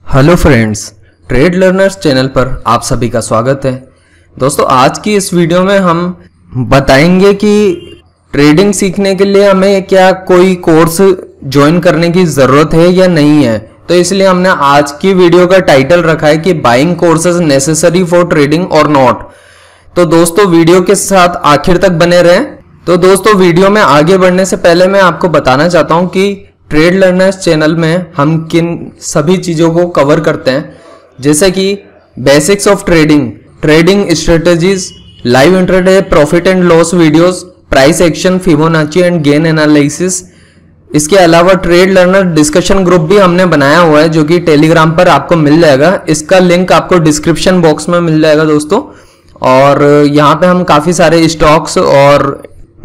Hello friends, trade learners channel पर आप सभी का स्वागत है। दोस्तों, आज की इस वीडियो में हम बताएंगे कि ट्रेडिंग सीखने के लिए हमें क्या कोई कोर्स ज्वाइन करने की ज़रूरत है या नहीं है। तो इसलिए हमने आज की वीडियो का टाइटल रखा है कि buying courses necessary for trading और नॉट। तो दोस्तों, वीडियो के साथ आखिर तक बने रहें। तो दोस्तों, वीडियो में आगे बढ़ने से पहले मैं आपको बताना चाहता हूं कि ट्रेड लर्नर्स चैनल में हम किन सभी चीज़ों को कवर करते हैं, जैसे कि basics of trading, trading strategies, live intraday profit and loss videos, price action, Fibonacci and gain analysis. इसके अलावा ट्रेड लर्नर डिस्कशन ग्रुप भी हमने बनाया हुआ है जो कि टेलीग्राम पर आपको मिल जाएगा। इसका लिंक आपको डिस्क्रिप्शन बॉक्स में मिल जाएगा दोस्तों। और यहाँ पे हम काफ़ी सारे स्टॉक्स और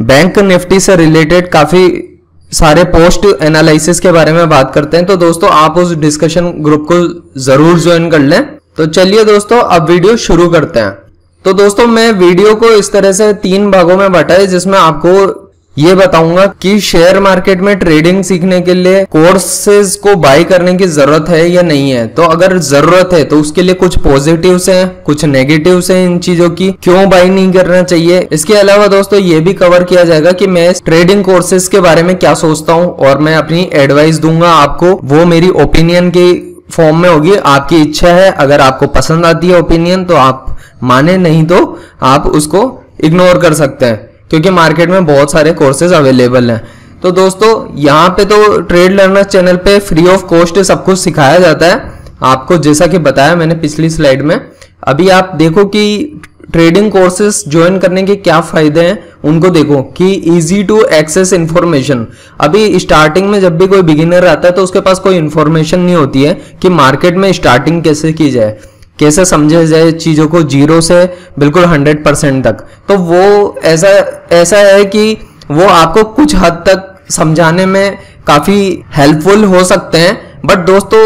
बैंक निफ्टी से रिलेटेड काफ़ी सारे पोस्ट एनालिसिस के बारे में बात करते हैं। तो दोस्तों, आप उस डिस्कशन ग्रुप को जरूर ज्वाइन कर लें। तो चलिए दोस्तों, अब वीडियो शुरू करते हैं। तो दोस्तों, मैं वीडियो को इस तरह से 3 भागों में बांटा है, जिसमें आपको ये बताऊंगा कि शेयर मार्केट में ट्रेडिंग सीखने के लिए कोर्सेज को बाय करने की जरूरत है या नहीं है। तो अगर जरूरत है तो उसके लिए कुछ पॉजिटिव्स हैं, कुछ नेगेटिव्स हैं इन चीजों की, क्यों बाय नहीं करना चाहिए। इसके अलावा दोस्तों, ये भी कवर किया जाएगा कि मैं ट्रेडिंग कोर्सेज के बारे में क्या सोचता हूँ और मैं अपनी एडवाइस दूंगा आपको। वो मेरी ओपिनियन की फॉर्म में होगी, आपकी इच्छा है। अगर आपको पसंद आती है ओपिनियन तो आप माने, नहीं तो आप उसको इग्नोर कर सकते हैं, क्योंकि मार्केट में बहुत सारे कोर्सेज अवेलेबल हैं। तो दोस्तों, यहाँ पे तो ट्रेड लर्नर्स चैनल पे फ्री ऑफ कॉस्ट सब कुछ सिखाया जाता है आपको, जैसा कि बताया मैंने पिछली स्लाइड में। अभी आप देखो कि ट्रेडिंग कोर्सेज ज्वाइन करने के क्या फायदे हैं, उनको देखो कि इजी टू एक्सेस इंफॉर्मेशन। अभी स्टार्टिंग में जब भी कोई बिगिनर आता है तो उसके पास कोई इंफॉर्मेशन नहीं होती है कि मार्केट में स्टार्टिंग कैसे की जाए, कैसे समझे जाए चीज़ों को जीरो से बिल्कुल 100% तक। तो वो ऐसा है कि वो आपको कुछ हद तक समझाने में काफ़ी हेल्पफुल हो सकते हैं। बट दोस्तों,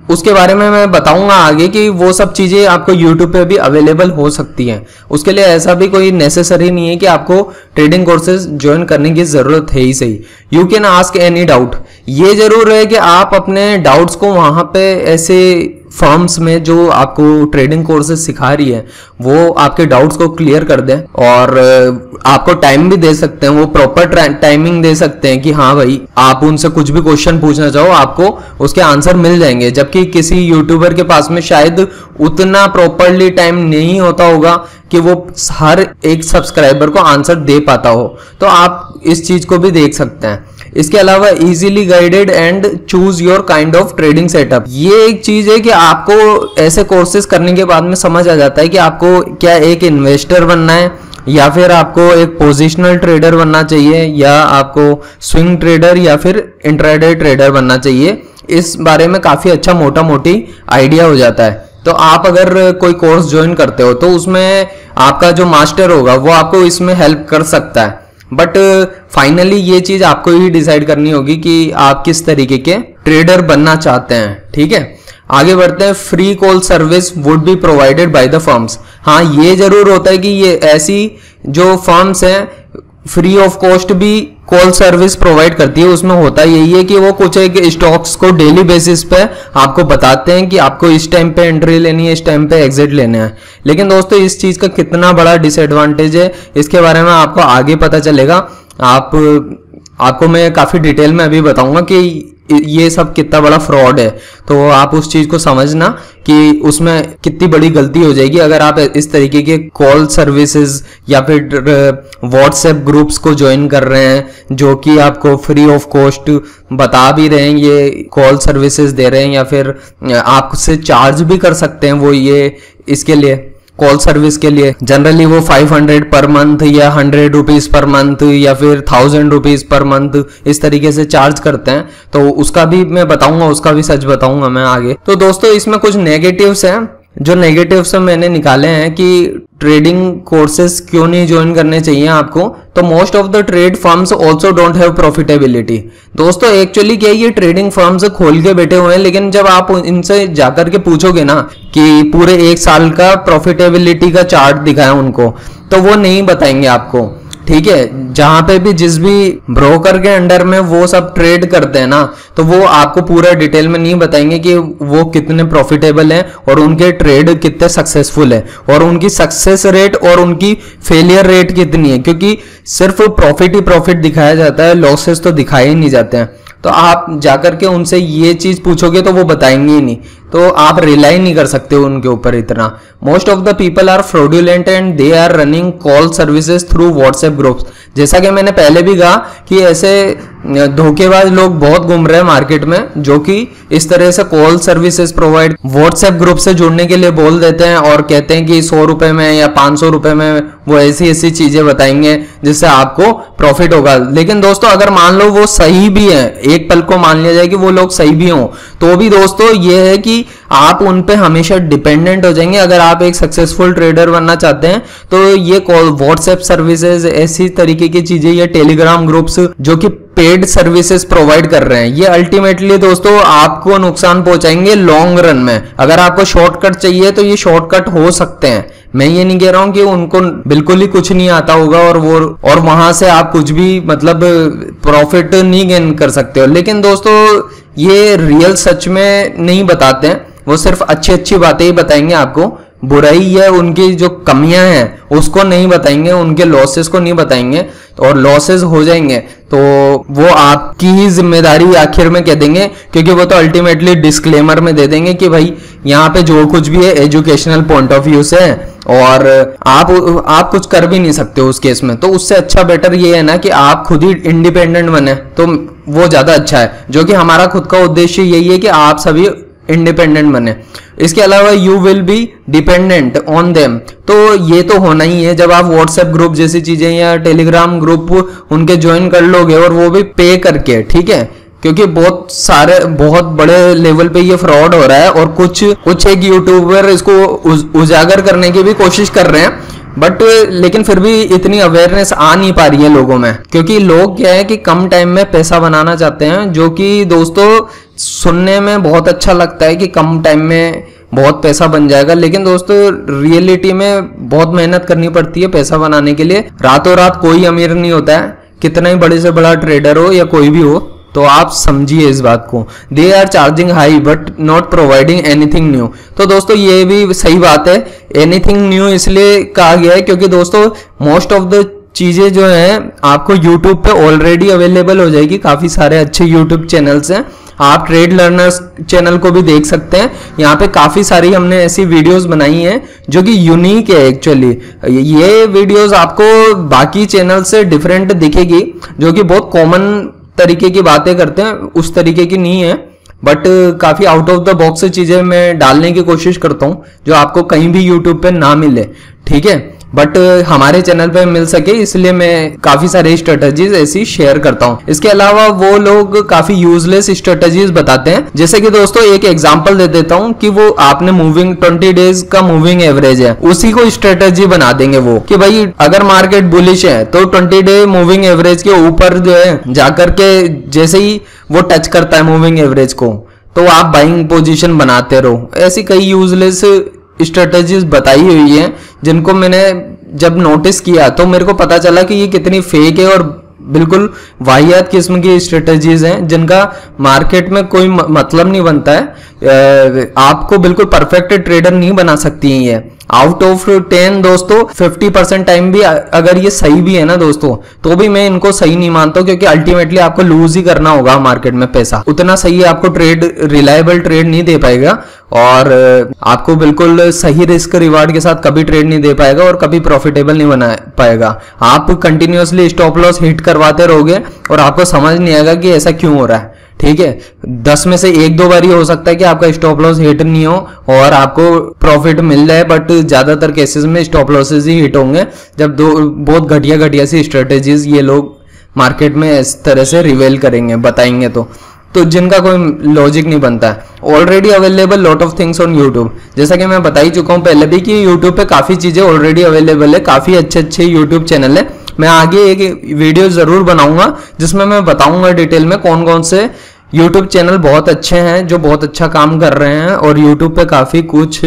उसके बारे में मैं बताऊंगा आगे कि वो सब चीज़ें आपको यूट्यूब पे भी अवेलेबल हो सकती हैं। उसके लिए ऐसा भी कोई नेसेसरी नहीं है कि आपको ट्रेडिंग कोर्सेज ज्वाइन करने की ज़रूरत है ही सही। You can ask any doubt. ये जरूर है कि आप अपने डाउट्स को वहाँ पे ऐसे फर्म्स में जो आपको ट्रेडिंग कोर्सेज सिखा रही है वो आपके डाउट्स को क्लियर कर दें, और आपको टाइम भी दे सकते हैं, वो प्रॉपर टाइमिंग दे सकते हैं कि हाँ भाई, आप उनसे कुछ भी क्वेश्चन पूछना चाहो आपको उसके आंसर मिल जाएंगे। जबकि किसी यूट्यूबर के पास में शायद उतना प्रॉपरली टाइम नहीं होता होगा कि वो हर एक सब्सक्राइबर को आंसर दे पाता हो। तो आप इस चीज को भी देख सकते हैं। इसके अलावा easily guided and choose your kind of trading setup, ये एक चीज है कि आपको ऐसे कोर्सेज करने के बाद में समझ आ जाता है कि आपको क्या एक इन्वेस्टर बनना है, या फिर आपको एक पोजिशनल ट्रेडर बनना चाहिए, या आपको स्विंग ट्रेडर या फिर इंट्राडे ट्रेडर बनना चाहिए। इस बारे में काफी अच्छा मोटा मोटी आइडिया हो जाता है। तो आप अगर कोई कोर्स ज्वाइन करते हो तो उसमें आपका जो मास्टर होगा वो आपको इसमें हेल्प कर सकता है। बट फाइनली ये चीज आपको ही डिसाइड करनी होगी कि आप किस तरीके के ट्रेडर बनना चाहते हैं। ठीक है, आगे बढ़ते हैं। Free call service would be provided by the firms. हाँ, ये जरूर होता है कि ये ऐसी जो फर्म्स हैं फ्री ऑफ कॉस्ट भी कॉल सर्विस प्रोवाइड करती है। उसमें होता यही है कि वो कुछ एक स्टॉक्स को डेली बेसिस पे आपको बताते हैं कि आपको इस टाइम पे एंट्री लेनी है, इस टाइम पे एग्जिट लेना है। लेकिन दोस्तों, इस चीज का कितना बड़ा डिसएडवांटेज है इसके बारे में आपको आगे पता चलेगा। आपको मैं काफी डिटेल में अभी बताऊंगा कि ये सब कितना बड़ा फ्रॉड है। तो आप उस चीज को समझना कि उसमें कितनी बड़ी गलती हो जाएगी अगर आप इस तरीके के कॉल सर्विसेज या फिर व्हाट्सएप ग्रुप्स को ज्वाइन कर रहे हैं जो कि आपको फ्री ऑफ कॉस्ट बता भी रहे हैं, ये कॉल सर्विसेज दे रहे हैं, या फिर आपसे चार्ज भी कर सकते हैं वो ये इसके लिए कॉल सर्विस के लिए। जनरली वो 500 पर मंथ या 100 रुपीज पर मंथ या फिर 1000 रुपीज पर मंथ इस तरीके से चार्ज करते हैं। तो उसका भी मैं बताऊंगा, उसका भी सच बताऊंगा मैं आगे। तो दोस्तों, इसमें कुछ नेगेटिव्स हैं। जो नेगेटिव्स मैंने निकाले हैं कि ट्रेडिंग कोर्सेज क्यों नहीं ज्वाइन करने चाहिए आपको। तो most of the trade firms also don't have profitability. दोस्तों, एक्चुअली क्या ये ट्रेडिंग फर्म्स खोल के बैठे हुए हैं, लेकिन जब आप इनसे जाकर के पूछोगे ना कि पूरे 1 साल का प्रॉफिटेबिलिटी का चार्ट दिखाएं उनको, तो वो नहीं बताएंगे आपको। ठीक है। जहां पे भी जिस भी ब्रोकर के अंडर में वो सब ट्रेड करते हैं ना, तो वो आपको पूरा डिटेल में नहीं बताएंगे कि वो कितने प्रॉफिटेबल हैं और उनके ट्रेड कितने सक्सेसफुल है और उनकी सक्सेस रेट और उनकी फेलियर रेट कितनी है, क्योंकि सिर्फ प्रॉफिट ही प्रॉफिट दिखाया जाता है, लॉसेस तो दिखाए ही नहीं जाते हैं। तो आप जाकर के उनसे ये चीज पूछोगे तो वो बताएंगे ही नहीं, तो आप रिलाई नहीं कर सकते हो उनके ऊपर इतना। Most of the people are fraudulent and they are running call services through WhatsApp groups. जैसा कि मैंने पहले भी कहा कि ऐसे धोखेबाज लोग बहुत घूम रहे हैं मार्केट में, जो कि इस तरह से call services provide WhatsApp group से जुड़ने के लिए बोल देते हैं और कहते हैं कि 100 रुपए में या 500 रुपए में वो ऐसी ऐसी चीजें बताएंगे जिससे आपको प्रॉफिट होगा। लेकिन दोस्तों अगर मान लो वो सही भी है, एक पल को मान लिया जाए कि वो लोग सही भी हों, तो भी दोस्तों ये है कि आप उन पे हमेशा डिपेंडेंट हो जाएंगे। अगर आप एक सक्सेसफुल ट्रेडर बनना चाहते हैं तो ये कॉल व्हाट्सएप सर्विसेज, ऐसी तरीके की चीजें, ये टेलीग्राम ग्रुप्स जो कि पेड सर्विसेज प्रोवाइड कर रहे हैं, ये अल्टीमेटली दोस्तों आपको नुकसान पहुंचाएंगे लॉन्ग रन में। अगर आपको शॉर्टकट चाहिए तो ये शॉर्टकट हो सकते हैं, मैं ये नहीं कह रहा हूं कि उनको बिल्कुल ही कुछ नहीं आता होगा और वहां से आप कुछ भी मतलब प्रॉफिट नहीं गेन कर सकते हो। लेकिन दोस्तों ये रियल सच में नहीं बताते हैं, वो सिर्फ अच्छी अच्छी बातें ही बताएंगे आपको, बुराई या उनकी जो कमियां हैं उसको नहीं बताएंगे, उनके लॉसेस को नहीं बताएंगे, और लॉसेस हो जाएंगे तो वो आपकी ही जिम्मेदारी आखिर में कह देंगे, क्योंकि वो तो अल्टीमेटली डिस्क्लेमर में दे देंगे कि भाई यहाँ पे जो कुछ भी है एजुकेशनल पॉइंट ऑफ व्यू से है और आप कुछ कर भी नहीं सकते हो उस केस में। तो उससे अच्छा बेटर ये है ना कि आप खुद ही इंडिपेंडेंट बने, तो वो ज्यादा अच्छा है, जो कि हमारा खुद का उद्देश्य यही है कि आप सभी इंडिपेंडेंट बने। इसके अलावा you will be dependent on them, तो ये तो होना ही है। जब आप व्हाट्सएप ग्रुप जैसी चीजें या टेलीग्राम ग्रुप उनके ज्वाइन कर लोगे और वो भी पे करके, ठीक है, क्योंकि बहुत बड़े लेवल पे ये फ्रॉड हो रहा है और कुछ एक यूट्यूबर इसको उजागर करने की भी कोशिश कर रहे हैं, बट लेकिन फिर भी इतनी अवेयरनेस आ नहीं पा रही है लोगों में, क्योंकि लोग क्या है कि कम टाइम में पैसा बनाना चाहते हैं, जो कि दोस्तों सुनने में बहुत अच्छा लगता है कि कम टाइम में बहुत पैसा बन जाएगा। लेकिन दोस्तों रियलिटी में बहुत मेहनत करनी पड़ती है पैसा बनाने के लिए। रातों रात कोई अमीर नहीं होता है, कितना ही बड़े से बड़ा ट्रेडर हो या कोई भी हो, तो आप समझिए इस बात को। They are charging high but not providing anything new. तो दोस्तों ये भी सही बात है, एनीथिंग न्यू इसलिए कहा गया है क्योंकि दोस्तों मोस्ट ऑफ द चीजें जो हैं आपको यूट्यूब पे ऑलरेडी अवेलेबल हो जाएगी। काफी सारे अच्छे यूट्यूब चैनल्स हैं, आप ट्रेड लर्नर्स चैनल को भी देख सकते हैं। यहाँ पे काफी सारी हमने ऐसी वीडियोस बनाई हैं जो कि यूनिक है एक्चुअली। ये वीडियोस आपको बाकी चैनल से डिफरेंट दिखेगी, जो कि बहुत कॉमन तरीके की बातें करते हैं, उस तरीके की नहीं है, बट काफी आउट ऑफ द बॉक्स चीजें मैं डालने की कोशिश करता हूँ जो आपको कहीं भी यूट्यूब पे ना मिले, ठीक है, बट हमारे चैनल पे मिल सके, इसलिए मैं काफी सारे स्ट्रेटजीज ऐसी शेयर करता हूँ। इसके अलावा वो लोग काफी यूजलेस स्ट्रेटजीज बताते हैं, जैसे कि दोस्तों एक एग्जांपल दे देता हूँ कि वो आपने 20 डेज का मूविंग एवरेज है, उसी को स्ट्रेटजी बना देंगे वो कि भाई अगर मार्केट बुलिश है तो 20 डे मूविंग एवरेज के ऊपर जो है जाकर के जैसे ही वो टच करता है मूविंग एवरेज को, तो आप बाइंग पोजीशन बनाते रहो। ऐसी कई यूजलेस स्ट्रेटजीज बताई हुई हैं जिनको मैंने जब नोटिस किया तो मेरे को पता चला कि ये कितनी फेक है और बिल्कुल वाहियात किस्म की स्ट्रेटजीज हैं जिनका मार्केट में कोई मतलब नहीं बनता है। आपको बिल्कुल परफेक्ट ट्रेडर नहीं बना सकती हैं ये। आउट ऑफ 10 दोस्तों 50% टाइम भी अगर ये सही भी है ना दोस्तों, तो भी मैं इनको सही नहीं मानता हूं, क्योंकि अल्टीमेटली आपको लूज ही करना होगा मार्केट में पैसा। उतना सही आपको रिलायबल ट्रेड नहीं दे पाएगा और आपको बिल्कुल सही रिस्क रिवार्ड के साथ कभी ट्रेड नहीं दे पाएगा और कभी प्रॉफिटेबल नहीं बना पाएगा। आप कंटिन्यूअसली स्टॉप लॉस हिट करवाते रहोगे और आपको समझ नहीं आएगा कि ऐसा क्यों हो रहा है, ठीक है। 10 में से 1-2 बार ही हो सकता है कि आपका स्टॉप लॉस हिट नहीं हो और आपको प्रॉफिट मिल जाए, बट ज्यादातर केसेस में स्टॉप लॉसेस ही हिट होंगे जब बहुत घटिया सी स्ट्रेटेजीज ये लोग मार्केट में इस तरह से रिवेल करेंगे, बताएंगे तो जिनका कोई लॉजिक नहीं बनता है। Already available lot of things on YouTube, जैसा कि मैं बता ही चुका हूं पहले भी कि यूट्यूब पे काफी चीजें ऑलरेडी अवेलेबल है, काफी अच्छे यूट्यूब चैनल है। मैं आगे एक वीडियो जरूर बनाऊंगा जिसमें मैं बताऊंगा डिटेल में कौन कौन से YouTube चैनल बहुत अच्छे हैं जो बहुत अच्छा काम कर रहे हैं, और YouTube पे काफ़ी कुछ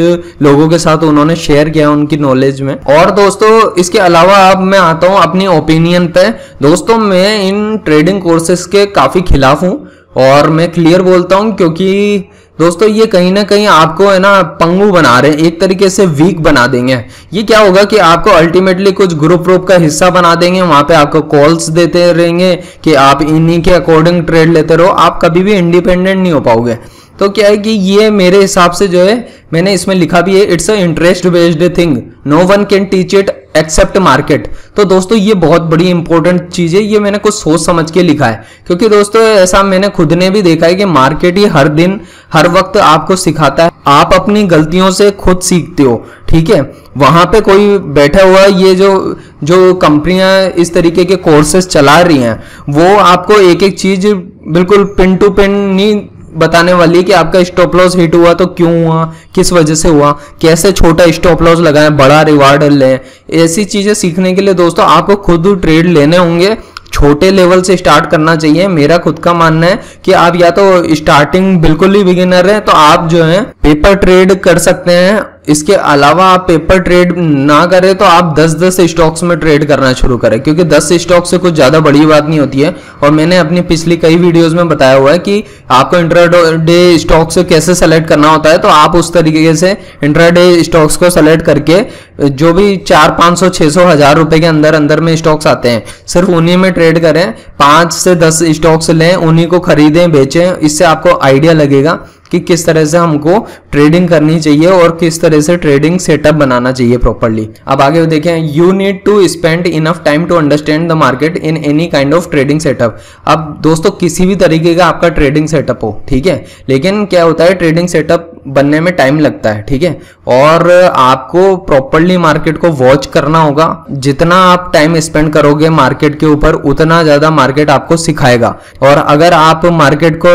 लोगों के साथ उन्होंने शेयर किया उनकी नॉलेज में। और दोस्तों इसके अलावा अब मैं आता हूँ अपनी ओपिनियन पे। दोस्तों मैं इन ट्रेडिंग कोर्सेज के काफ़ी खिलाफ हूँ, और मैं क्लियर बोलता हूँ, क्योंकि दोस्तों ये कहीं ना कहीं आपको है ना पंगु बना रहे हैं, एक तरीके से वीक बना देंगे। ये क्या होगा कि आपको अल्टीमेटली कुछ ग्रुप का हिस्सा बना देंगे, वहां पे आपको कॉल्स देते रहेंगे कि आप इन्हीं के अकॉर्डिंग ट्रेड लेते रहो, आप कभी भी इंडिपेंडेंट नहीं हो पाओगे। तो क्या है कि ये मेरे हिसाब से जो है, मैंने इसमें लिखा भी है, it's a interest based thing, no one can teach it except market. तो दोस्तों ये बहुत बड़ी इंपॉर्टेंट चीज है, ये मैंने कुछ सोच समझ के लिखा है, क्योंकि दोस्तों ऐसा मैंने खुद ने भी देखा है कि मार्केट ही हर दिन हर वक्त आपको सिखाता है, आप अपनी गलतियों से खुद सीखते हो। ठीक है, वहां पे कोई बैठा हुआ, ये जो कंपनियां इस तरीके के कोर्सेज चला रही हैं, वो आपको एक एक चीज बिल्कुल पिन टू पिन नहीं बताने वाली है कि आपका स्टॉप लॉस हिट हुआ तो क्यों हुआ, किस वजह से हुआ, कैसे छोटा स्टॉप लॉस लगाएं, बड़ा रिवार्ड लें। ऐसी चीजें सीखने के लिए दोस्तों आपको खुद ट्रेड लेने होंगे, छोटे लेवल से स्टार्ट करना चाहिए। मेरा खुद का मानना है कि आप या तो स्टार्टिंग बिल्कुल ही बिगिनर हैं तो आप जो है पेपर ट्रेड कर सकते हैं। इसके अलावा आप पेपर ट्रेड ना करें तो आप 10-10 स्टॉक्स में ट्रेड करना शुरू करें, क्योंकि 10 स्टॉक से कुछ ज्यादा बड़ी बात नहीं होती है। और मैंने अपनी पिछली कई वीडियोस में बताया हुआ है कि आपको इंट्राडे स्टॉक से कैसे सेलेक्ट करना होता है, तो आप उस तरीके से इंट्राडे स्टॉक्स को सेलेक्ट करके जो भी 400, 500, 600, 1000 रुपए के अंदर में स्टॉक्स आते हैं, सिर्फ उन्हीं में ट्रेड करें। 5 से 10 स्टॉक्स लें, उन्हीं को खरीदें बेचें। इससे आपको आइडिया लगेगा कि किस तरह से हमको ट्रेडिंग करनी चाहिए और किस तरह से ट्रेडिंग सेटअप बनाना चाहिए प्रॉपर्ली। अब आगे देखें, you need to spend enough time to understand the market in any kind of trading setup. अब दोस्तों किसी भी तरीके का आपका ट्रेडिंग सेटअप हो, ठीक है, लेकिन क्या होता है ट्रेडिंग सेटअप बनने में टाइम लगता है, ठीक है, और आपको प्रॉपर्ली मार्केट को वॉच करना होगा। जितना आप टाइम स्पेंड करोगे मार्केट के ऊपर, उतना ज्यादा मार्केट आपको सिखाएगा। और अगर आप मार्केट को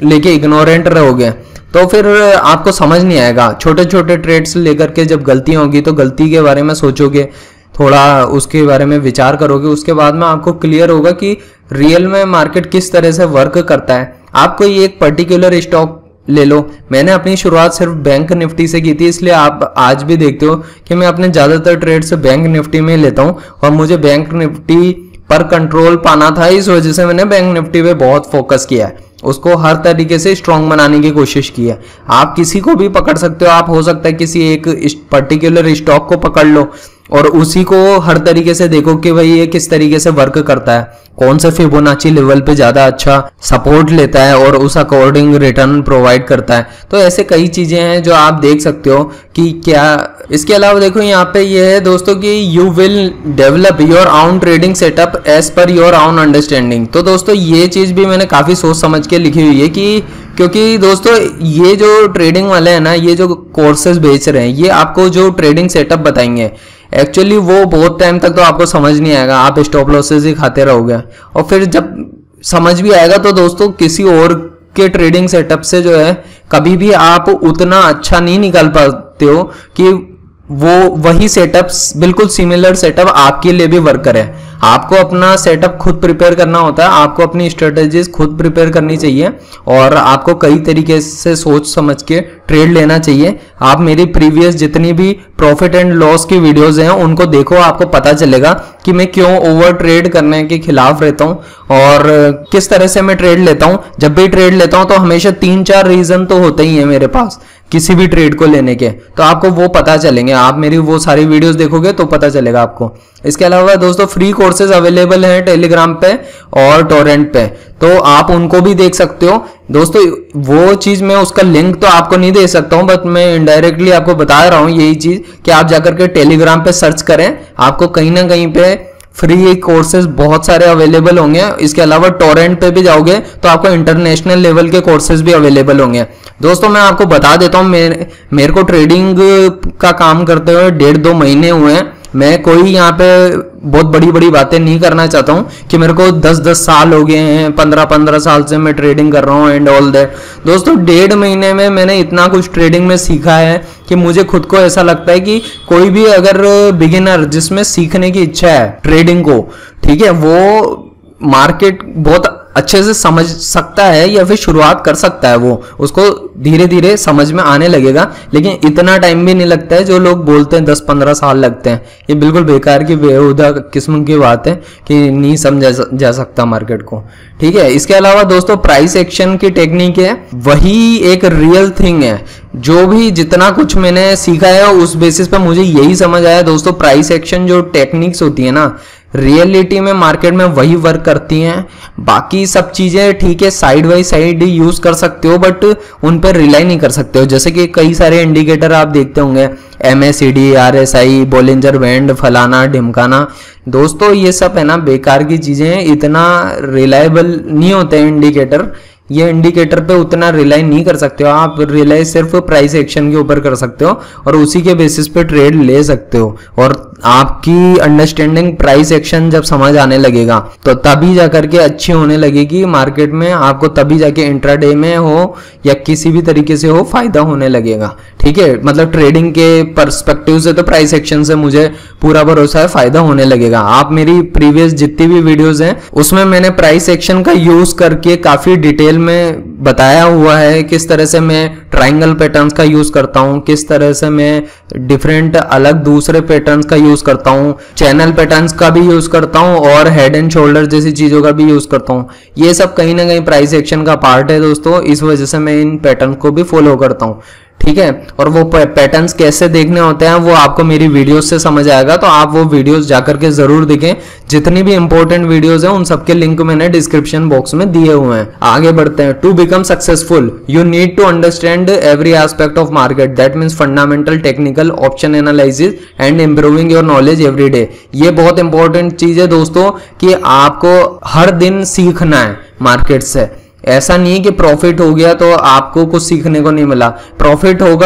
लेके इग्नोरेंट रहोगे तो फिर आपको समझ नहीं आएगा। छोटे छोटे ट्रेड्स लेकर के जब गलती होगी तो गलती के बारे में सोचोगे, थोड़ा उसके बारे में विचार करोगे, उसके बाद में आपको क्लियर होगा कि रियल में मार्केट किस तरह से वर्क करता है। आप कोई एक पर्टिकुलर स्टॉक ले लो, मैंने अपनी शुरुआत सिर्फ बैंक निफ्टी से की थी, इसलिए आप आज भी देखते हो कि मैं अपने ज्यादातर ट्रेड से बैंक निफ्टी में लेता हूं, और मुझे बैंक निफ्टी पर कंट्रोल पाना था, इस वजह से मैंने बैंक निफ्टी पे बहुत फोकस किया है, उसको हर तरीके से स्ट्रांग बनाने की कोशिश की है। आप किसी को भी पकड़ सकते हो, आप हो सकता है किसी एक पर्टिकुलर स्टॉक को पकड़ लो और उसी को हर तरीके से देखो कि भाई ये किस तरीके से वर्क करता है, कौन से फिबोनाची लेवल पे ज्यादा अच्छा सपोर्ट लेता है और उस अकॉर्डिंग रिटर्न प्रोवाइड करता है। तो ऐसे कई चीजें हैं जो आप देख सकते हो कि क्या। इसके अलावा देखो यहाँ पे ये है दोस्तों कि you will develop your own trading setup as per your own understanding. तो दोस्तों ये चीज भी मैंने काफी सोच समझ के लिखी हुई है कि क्योंकि दोस्तों ये जो ट्रेडिंग वाले हैं ना, ये जो कोर्सेज बेच रहे हैं, ये आपको जो ट्रेडिंग सेटअप बताएंगे एक्चुअली वो बहुत टाइम तक तो आपको समझ नहीं आएगा, आप स्टॉप लॉसेस ही खाते रहोगे। और फिर जब समझ भी आएगा तो दोस्तों किसी और के ट्रेडिंग सेटअप से जो है कभी भी आप उतना अच्छा नहीं निकाल पाते हो कि वो वही सेटअप्स बिल्कुल सिमिलर सेटअप आपके लिए भी वर्क करे। आपको अपना सेटअप खुद प्रिपेयर करना होता है, आपको अपनी स्ट्रेटेजीज खुद प्रिपेयर करनी चाहिए और आपको कई तरीके से सोच समझ के ट्रेड लेना चाहिए। आप मेरी प्रीवियस जितनी भी प्रॉफिट एंड लॉस की वीडियोस हैं उनको देखो, आपको पता चलेगा कि मैं क्यों ओवर ट्रेड करने के खिलाफ रहता हूं और किस तरह से मैं ट्रेड लेता हूं। जब भी ट्रेड लेता हूं तो हमेशा 3-4 रीजन तो होते ही है मेरे पास किसी भी ट्रेड को लेने के, तो आपको वो पता चलेंगे। आप मेरी वो सारी वीडियोस देखोगे तो पता चलेगा आपको। इसके अलावा दोस्तों फ्री कोर्सेज अवेलेबल हैं टेलीग्राम पे और टोरेंट पे, तो आप उनको भी देख सकते हो। दोस्तों वो चीज मैं उसका लिंक तो आपको नहीं दे सकता हूं, बट मैं इनडायरेक्टली आपको बता रहा हूं यही चीज कि आप जाकर के टेलीग्राम पे सर्च करें, आपको कहीं ना कहीं पे फ्री कोर्सेज बहुत सारे अवेलेबल होंगे। इसके अलावा टोरेंट पे भी जाओगे तो आपको इंटरनेशनल लेवल के कोर्सेज भी अवेलेबल होंगे। दोस्तों मैं आपको बता देता हूँ, मेरे को ट्रेडिंग का काम करते हुए 1.5-2 महीने हुए हैं। मैं कोई यहाँ पे बहुत बड़ी बड़ी बातें नहीं करना चाहता हूँ कि मेरे को 10-10 साल हो गए हैं, 15-15 साल से मैं ट्रेडिंग कर रहा हूँ एंड ऑल दैट। दोस्तों 1.5 महीने में मैंने इतना कुछ ट्रेडिंग में सीखा है कि मुझे खुद को ऐसा लगता है कि कोई भी अगर बिगिनर जिसमें सीखने की इच्छा है ट्रेडिंग को, ठीक है, वो मार्केट बहुत अच्छे से समझ सकता है या फिर शुरुआत कर सकता है, वो उसको धीरे धीरे समझ में आने लगेगा। लेकिन इतना टाइम भी नहीं लगता है जो लोग बोलते हैं 10-15 साल लगते हैं, ये बिल्कुल बेकार की बेहुदा किस्म की बात है कि नहीं समझा जा सकता मार्केट को। ठीक है, इसके अलावा दोस्तों प्राइस एक्शन की टेक्निक है, वही एक रियल थिंग है। जो भी जितना कुछ मैंने सीखा है उस बेसिस पे मुझे यही समझ आया दोस्तों, प्राइस एक्शन जो टेक्निक्स होती है ना, रियलिटी में मार्केट में वही वर्क करती हैं। बाकी सब चीजें ठीक है, साइड बाई साइड यूज कर सकते हो, बट उन पर रिलाई नहीं कर सकते हो। जैसे कि कई सारे इंडिकेटर आप देखते होंगे, MACD, RSI, बोलिंजर बैंड, फलाना ढिमकाना। दोस्तों ये सब है ना बेकार की चीजें हैं, इतना रिलायबल नहीं होते हैं इंडिकेटर। ये इंडिकेटर पे उतना रिलाई नहीं कर सकते हो आप, रिलाई सिर्फ प्राइस एक्शन के ऊपर कर सकते हो और उसी के बेसिस पे ट्रेड ले सकते हो। और आपकी अंडरस्टैंडिंग प्राइस एक्शन जब समझ आने लगेगा तो तभी जाकर के अच्छी होने लगेगी मार्केट में, आपको तभी जाके इंट्राडे में हो या किसी भी तरीके से हो फायदा होने लगेगा। ठीक है, मतलब ट्रेडिंग के पर्सपेक्टिव से तो प्राइस एक्शन से मुझे पूरा भरोसा है फायदा होने लगेगा। आप मेरी प्रीवियस जितनी भी वीडियोस हैं उसमें मैंने प्राइस एक्शन का यूज करके काफी डिटेल में बताया हुआ है, किस तरह से मैं ट्रायंगल पैटर्न्स का यूज करता हूं, किस तरह से मैं डिफरेंट अलग दूसरे पैटर्न्स का यूज करता हूं, चैनल पैटर्न्स का भी यूज करता हूं और हेड एंड शोल्डर जैसी चीजों का भी यूज करता हूं। ये सब कहीं ना कहीं प्राइस एक्शन का पार्ट है दोस्तों, इस वजह से मैं इन पैटर्न को भी फॉलो करता हूं। ठीक है, और वो पैटर्न्स कैसे देखने होते हैं वो आपको मेरी वीडियोस से समझ आएगा, तो आप वो वीडियोस जाकर के जरूर देखें। जितनी भी इंपॉर्टेंट वीडियोस हैं उन सबके लिंक मैंने डिस्क्रिप्शन बॉक्स में दिए हुए हैं। आगे बढ़ते हैं। To become successful you need to understand every aspect of market, that means fundamental, technical, option analysis and improving your knowledge every day. ये बहुत इंपॉर्टेंट चीज है दोस्तों कि आपको हर दिन सीखना है मार्केट से। ऐसा नहीं कि प्रॉफिट हो गया तो आपको कुछ सीखने को नहीं मिला, प्रॉफिट हो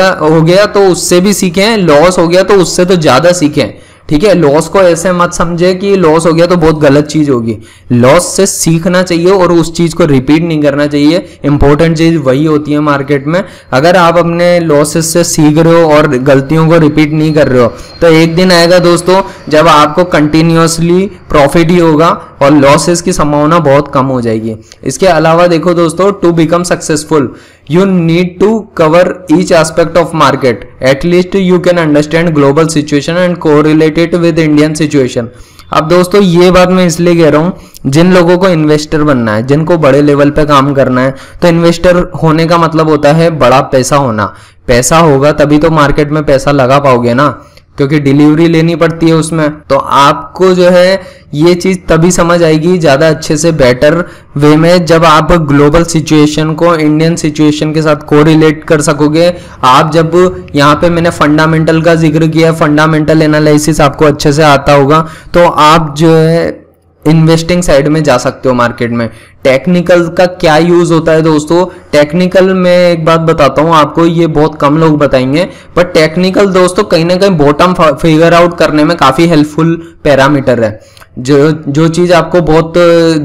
गया तो उससे भी सीखें, लॉस हो गया तो उससे तो ज्यादा सीखें। ठीक है, लॉस को ऐसे मत समझे कि लॉस हो गया तो बहुत गलत चीज होगी, लॉस से सीखना चाहिए और उस चीज को रिपीट नहीं करना चाहिए। इंपॉर्टेंट चीज वही होती है मार्केट में। अगर आप अपने लॉसेस से सीख रहे हो और गलतियों को रिपीट नहीं कर रहे हो तो एक दिन आएगा दोस्तों जब आपको कंटिन्यूअसली प्रॉफिट ही होगा और लॉसेस की संभावना बहुत कम हो जाएगी। इसके अलावा देखो दोस्तों, to become successful you need to cover each aspect of market, at least you can understand global situation and correlate it with Indian situation। अब दोस्तों ये बात मैं इसलिए कह रहा हूं, जिन लोगों को इन्वेस्टर बनना है, जिनको बड़े लेवल पे काम करना है, तो इन्वेस्टर होने का मतलब होता है बड़ा पैसा होना। पैसा होगा तभी तो मार्केट में पैसा लगा पाओगे ना, क्योंकि डिलीवरी लेनी पड़ती है उसमें। तो आपको जो है ये चीज तभी समझ आएगी ज्यादा अच्छे से, बेटर वे में, जब आप ग्लोबल सिचुएशन को इंडियन सिचुएशन के साथ कोरिलेट कर सकोगे। आप जब यहाँ पे मैंने फंडामेंटल का जिक्र किया, फंडामेंटल एनालिसिस आपको अच्छे से आता होगा तो आप जो है इन्वेस्टिंग साइड में जा सकते हो मार्केट में। टेक्निकल का क्या यूज होता है दोस्तों, टेक्निकल में एक बात बताता हूं आपको, ये बहुत कम लोग बताएंगे, बट टेक्निकल दोस्तों कहीं ना कहीं बॉटम फिगर आउट करने में काफी हेल्पफुल पैरामीटर है। जो चीज आपको बहुत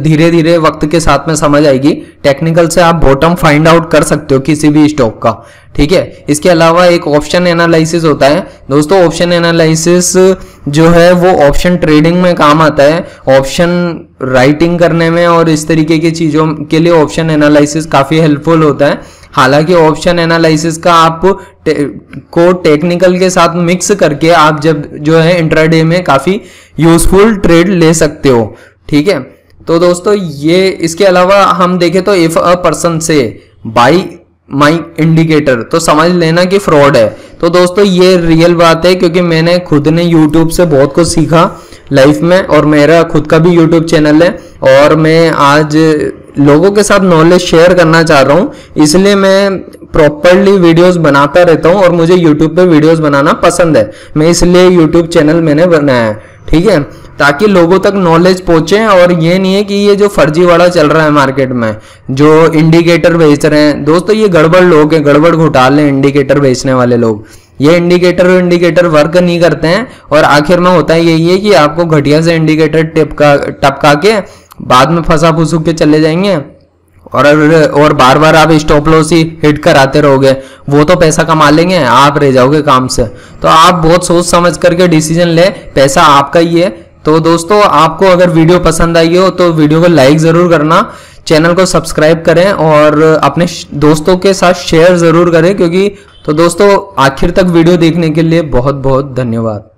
धीरे धीरे वक्त के साथ में समझ आएगी, टेक्निकल से आप बॉटम फाइंड आउट कर सकते हो किसी भी स्टॉक का। ठीक है, इसके अलावा एक ऑप्शन एनालिसिस होता है दोस्तों। ऑप्शन एनालिसिस जो है वो ऑप्शन ट्रेडिंग में काम आता है, ऑप्शन राइटिंग करने में और इस तरीके की चीजों के लिए ऑप्शन एनालिसिस काफी हेल्पफुल होता है। हालांकि ऑप्शन एनालिसिस का आप को टेक्निकल के साथ मिक्स करके आप जब जो है इंट्राडे में काफी यूजफुल ट्रेड ले सकते हो। ठीक है, तो दोस्तों ये इसके अलावा हम देखें तो इफ अ पर्सन से बाई माई इंडिकेटर तो समझ लेना कि फ्रॉड है। तो दोस्तों ये रियल बात है, क्योंकि मैंने खुद ने यूट्यूब से बहुत कुछ सीखा लाइफ में, और मेरा खुद का भी यूट्यूब चैनल है और मैं आज लोगों के साथ नॉलेज शेयर करना चाह रहा हूं, इसलिए मैं प्रॉपरली वीडियोस बनाता रहता हूं और मुझे यूट्यूब पे वीडियोस बनाना पसंद है। मैं इसलिए यूट्यूब चैनल मैंने बनाया है। ठीक है, ताकि लोगों तक नॉलेज पहुंचे, और ये नहीं है कि ये जो फर्जीवाड़ा चल रहा है मार्केट में, जो इंडिकेटर बेच रहे हैं दोस्तों, ये गड़बड़ लोग हैं, गड़बड़ घोटाले इंडिकेटर बेचने वाले लोग। ये इंडिकेटर वर्क नहीं करते हैं और आखिर में होता है यही है कि आपको घटिया से इंडिकेटर टपका के बाद में फंसा फुसू के चले जाएंगे और बार बार आप स्टॉप लॉस ही हिट कराते रहोगे। वो तो पैसा कमा लेंगे, आप रह जाओगे काम से। तो आप बहुत सोच समझ करके डिसीजन ले, पैसा आपका ही है, तो दोस्तों आपको अगर वीडियो पसंद आई हो तो वीडियो को लाइक ज़रूर करना, चैनल को सब्सक्राइब करें और अपने दोस्तों के साथ शेयर ज़रूर करें क्योंकि तो दोस्तों आखिर तक वीडियो देखने के लिए बहुत बहुत धन्यवाद।